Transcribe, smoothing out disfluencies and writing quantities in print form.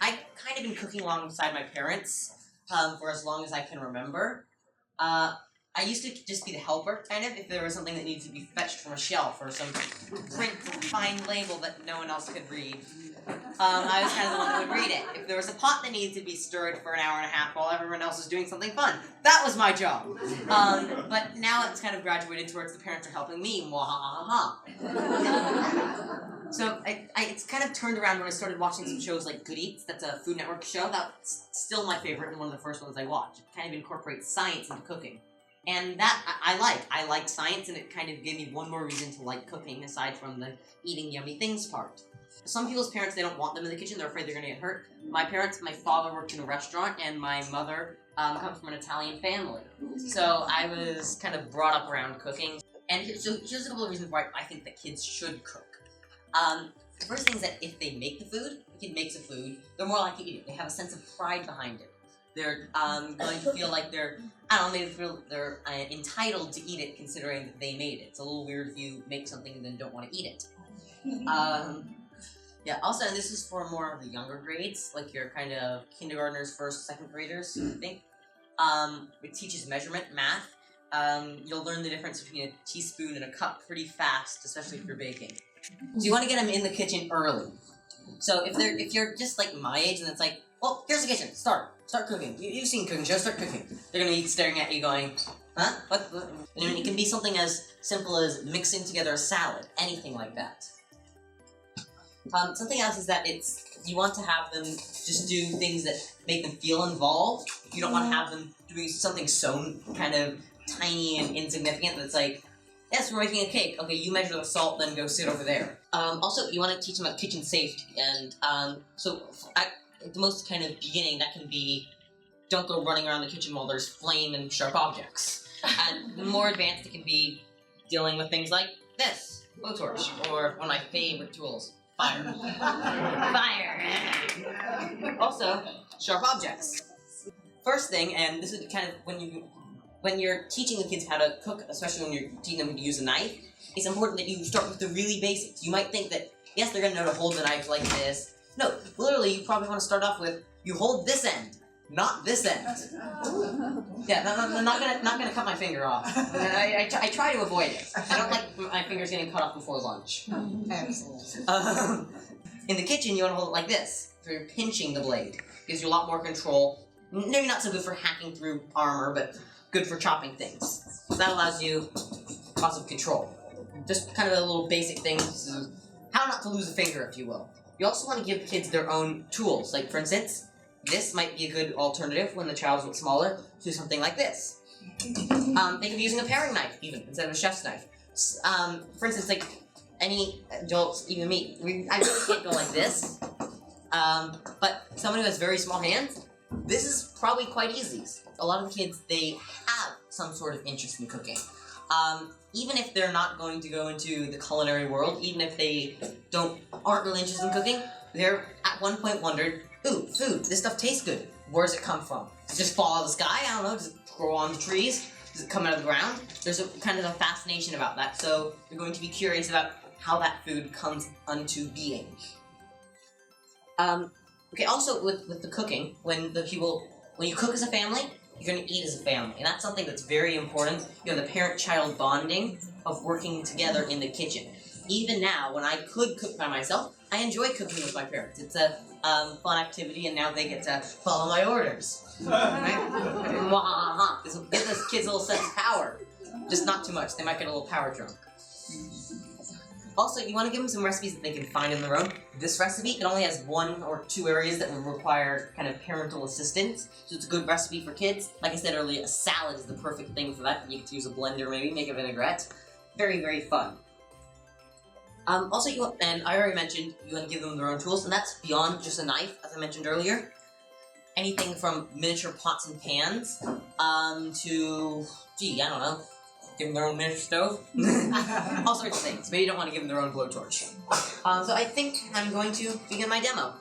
I've kind of been cooking alongside my parents for as long as I can remember. I used to just be the helper, kind of, if there was something that needed to be fetched from a shelf or some print fine label that no one else could read. I was kind of the one that would read it. If there was a pot that needed to be stirred for an hour and a half while everyone else was doing something fun, that was my job. But now it's kind of graduated towards the parents are helping me. So it's kind of turned around when I started watching some shows like Good Eats. That's a Food Network show. That's still my favorite and one of the first ones I watched. It kind of incorporates science into cooking. And that I like science, and it kind of gave me one more reason to like cooking aside from the eating yummy things part. Some people's parents, they don't want them in the kitchen. They're afraid they're going to get hurt. My parents, my father worked in a restaurant, and my mother comes from an Italian family. So I was kind of brought up around cooking. And so here's a couple of reasons why I think that kids should cook. The first thing is that if they make the food, the kid makes the food, they're more likely to eat it. They have a sense of pride behind it. They're going to feel like they're entitled to eat it considering that they made it. It's a little weird if you make something and then don't want to eat it. Yeah, also, and this is for more of the younger grades, like your kind of kindergartners, first, second graders, I think. It teaches measurement, math. You'll learn the difference between a teaspoon and a cup pretty fast, especially if you're baking. So you want to get them in the kitchen early. So if you're just like my age and it's like, well, here's the kitchen, start cooking. You've seen cooking shows, start cooking. They're going to be staring at you going, huh? What? And it can be something as simple as mixing together a salad, anything like that. Something else is that you want to have them just do things that make them feel involved. You don't want to have them doing something so kind of tiny and insignificant that's like, yes, we're making a cake. Okay, you measure the salt, then go sit over there. Also, you want to teach them about kitchen safety. And so at the most kind of beginning, that can be, don't go running around the kitchen while there's flame and sharp objects. And the more advanced, it can be dealing with things like this, blowtorch, or one of my favorite tools, fire. Fire! Also, sharp objects. First thing, and this is kind of when you're teaching the kids how to cook, especially when you're teaching them to use a knife, it's important that you start with the really basics. You might think that, yes, they're going to know to hold the knife like this. No, literally, you probably want to start off with, you hold this end, not this end. Yeah, I'm not gonna cut my finger off. I try to avoid it. I don't like my fingers getting cut off before lunch. Excellent. In the kitchen, you want to hold it like this, so you're pinching the blade. Gives you a lot more control. Maybe not so good for hacking through armor, but good for chopping things. So that allows you lots of control. Just kind of a little basic thing, how not to lose a finger, if you will. You also want to give kids their own tools. Like, for instance, this might be a good alternative when the child's a bit smaller to something like this. They could be using a paring knife, even, instead of a chef's knife. For instance, like, any adults, even me, I really can't go like this. But someone who has very small hands, this is probably quite easy. A lot of kids, they have some sort of interest in cooking. Even if they're not going to go into the culinary world, even if they aren't really interested in cooking, they're at one point wondered, ooh, food, this stuff tastes good. Where does it come from? Does it just fall out of the sky? I don't know. Does it grow on the trees? Does it come out of the ground? There's a kind of a fascination about that, so you're going to be curious about how that food comes unto being. Okay, also with the cooking, when you cook as a family, you're going to eat as a family, and that's something that's very important. You know, the parent-child bonding of working together in the kitchen. Even now, when I could cook by myself, I enjoy cooking with my parents. It's a fun activity, and now they get to follow my orders. Right? This will give those kids a little sense of power. Just not too much. They might get a little power drunk. Also, you want to give them some recipes that they can find on their own. This recipe, it only has 1 or 2 areas that would require kind of parental assistance, so it's a good recipe for kids. Like I said earlier, a salad is the perfect thing for that. You could use a blender maybe, make a vinaigrette. Very, very fun. Also, and I already mentioned, you want to give them their own tools, and that's beyond just a knife, as I mentioned earlier. Anything from miniature pots and pans, to, I don't know, give them their own miniature stove. All sorts of things. Maybe you don't want to give them their own blowtorch. So I think I'm going to begin my demo.